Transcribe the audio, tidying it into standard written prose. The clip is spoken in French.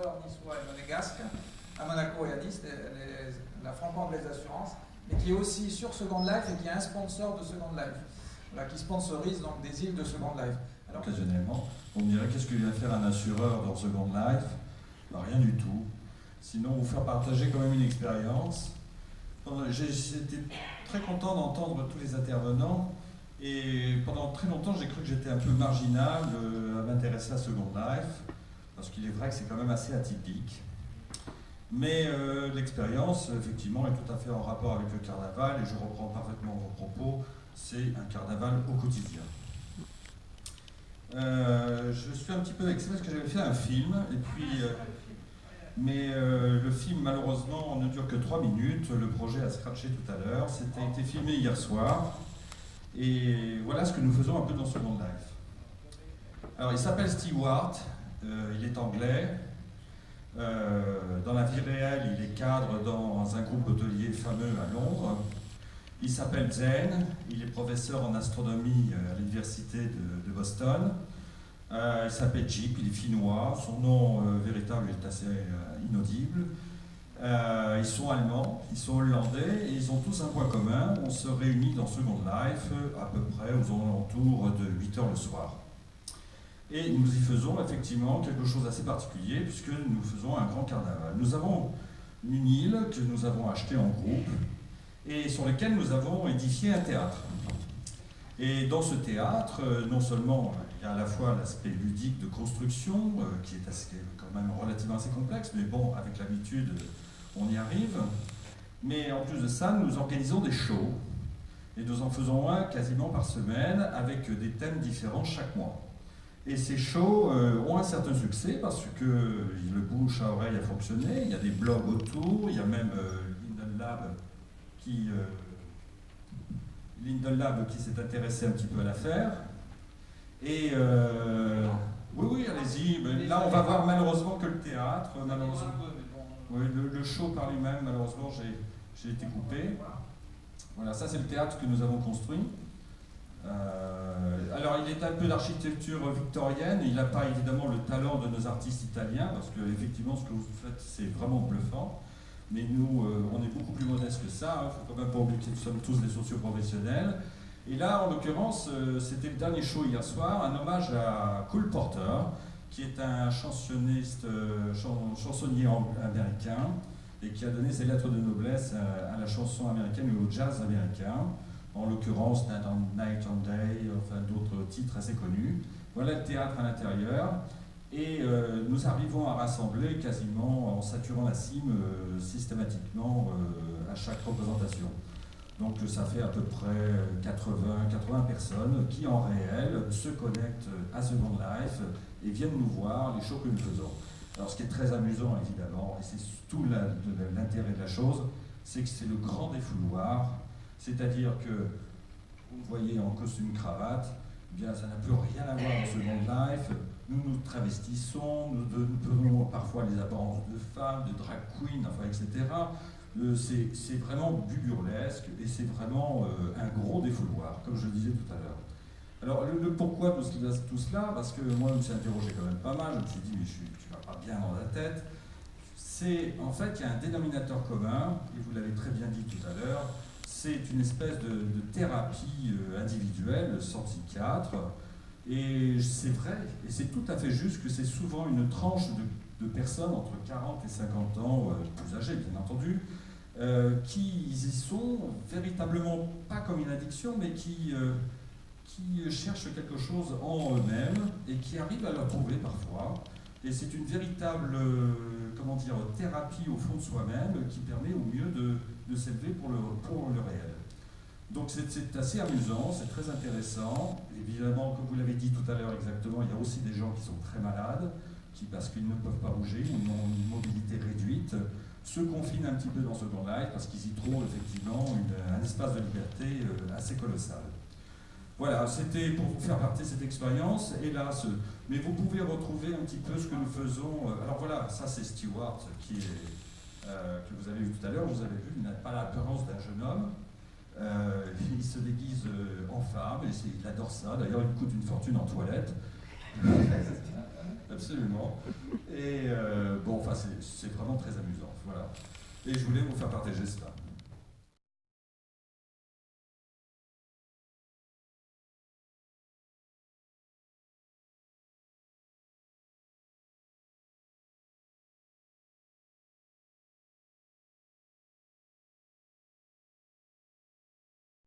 assureur niçois et monégasque, à Monaco et à Nice, la franco-anglaise d'assurance, mais qui est aussi sur Second Life et qui est un sponsor de Second Life, voilà, qui sponsorise donc des îles de Second Life. Alors, occasionnellement, on dirait qu'est-ce que vient faire un assureur dans Second Life? Ben, rien du tout. Sinon, vous faire partager quand même une expérience. J'étais très content d'entendre tous les intervenants et pendant très longtemps j'ai cru que j'étais un peu marginal à m'intéresser à Second Life parce qu'il est vrai que c'est quand même assez atypique. Mais l'expérience, effectivement, est tout à fait en rapport avec le carnaval et je reprends parfaitement vos propos, c'est un carnaval au quotidien. Je suis un petit peu vexé parce que j'avais fait un film et puis... mais le film, malheureusement, ne dure que 3 minutes. Le projet a scratché tout à l'heure. C'était été filmé hier soir. Et voilà ce que nous faisons un peu dans Second Life. Alors, il s'appelle Stewart. Il est anglais. Dans la vie réelle, il est cadre dans un groupe hôtelier fameux à Londres. Il s'appelle Zen. Il est professeur en astronomie à l'université de Boston. Il s'appelle Jeep, il est finnois, son nom véritable est assez inaudible. Ils sont allemands, ils sont hollandais et ils ont tous un point commun, on se réunit dans Second Life à peu près aux alentours de 8h le soir. Et nous y faisons effectivement quelque chose d'assez particulier puisque nous faisons un grand carnaval. Nous avons une île que nous avons achetée en groupe et sur laquelle nous avons édifié un théâtre. Et dans ce théâtre, non seulement il y a à la fois l'aspect ludique de construction, qui est quand même relativement assez complexe, mais bon, avec l'habitude, on y arrive. Mais en plus de ça, nous organisons des shows, et nous en faisons un quasiment par semaine, avec des thèmes différents chaque mois. Et ces shows ont un certain succès, parce que le bouche à oreille a fonctionné, il y a des blogs autour, il y a même Linden Lab qui s'est intéressé un petit peu à l'affaire. Et oui, allez-y. Là, on va voir malheureusement que le théâtre. Malheureusement, oui, le show par lui-même, malheureusement, j'ai été coupé. Voilà, ça c'est le théâtre que nous avons construit. Alors, il est un peu d'architecture victorienne. Il n'a pas évidemment le talent de nos artistes italiens, parce que effectivement, ce que vous faites, c'est vraiment bluffant. Mais nous, on est beaucoup plus modestes que ça. Il ne faut quand même pas oublier que nous sommes tous des socioprofessionnels. Et là, en l'occurrence, c'était le dernier show hier soir, un hommage à Cole Porter, qui est un chansonnier américain et qui a donné ses lettres de noblesse à la chanson américaine et au jazz américain, en l'occurrence Night and Day, enfin d'autres titres assez connus. Voilà le théâtre à l'intérieur. Et nous arrivons à rassembler quasiment en saturant la cime systématiquement à chaque représentation. Donc ça fait à peu près 80 personnes qui en réel se connectent à Second Life et viennent nous voir les shows que nous faisons. Alors ce qui est très amusant évidemment, et c'est tout l'intérêt de la chose, c'est que c'est le grand défouloir, c'est-à-dire que vous me voyez en costume cravate, eh bien ça n'a plus rien à voir dans Second Life. Nous nous travestissons, nous donnons parfois les apparences de femmes, de drag queen, enfin, etc. C'est vraiment du burlesque et c'est vraiment un gros défouloir, comme je le disais tout à l'heure. Alors, le pourquoi de tout cela, parce que moi, je me suis interrogé quand même pas mal, je me suis dit, mais tu vas pas bien dans la tête. C'est en fait qu'il y a un dénominateur commun, et vous l'avez très bien dit tout à l'heure, c'est une espèce de thérapie individuelle, sans psychiatre. Et c'est vrai, et c'est tout à fait juste que c'est souvent une tranche de personnes entre 40 et 50 ans, plus âgées bien entendu, qui y sont véritablement pas comme une addiction, mais qui cherchent quelque chose en eux-mêmes et qui arrivent à le trouver parfois. Et c'est une véritable thérapie au fond de soi-même qui permet au mieux de s'élever pour le réel. Donc c'est assez amusant, c'est très intéressant. Évidemment, comme vous l'avez dit tout à l'heure exactement, il y a aussi des gens qui sont très malades, qui, parce qu'ils ne peuvent pas bouger, ou ont une mobilité réduite, se confinent un petit peu dans Second Life parce qu'ils y trouvent effectivement un espace de liberté assez colossal. Voilà, c'était pour vous faire partie de cette expérience, hélas. Mais vous pouvez retrouver un petit peu ce que nous faisons. Alors voilà, ça c'est Stewart que vous avez vu tout à l'heure. Vous avez vu, il n'a pas l'apparence d'un jeune homme. Il se déguise en femme, et il adore ça. D'ailleurs, il coûte une fortune en toilette. Absolument. Et bon, c'est vraiment très amusant. Voilà. Et je voulais vous faire partager ça.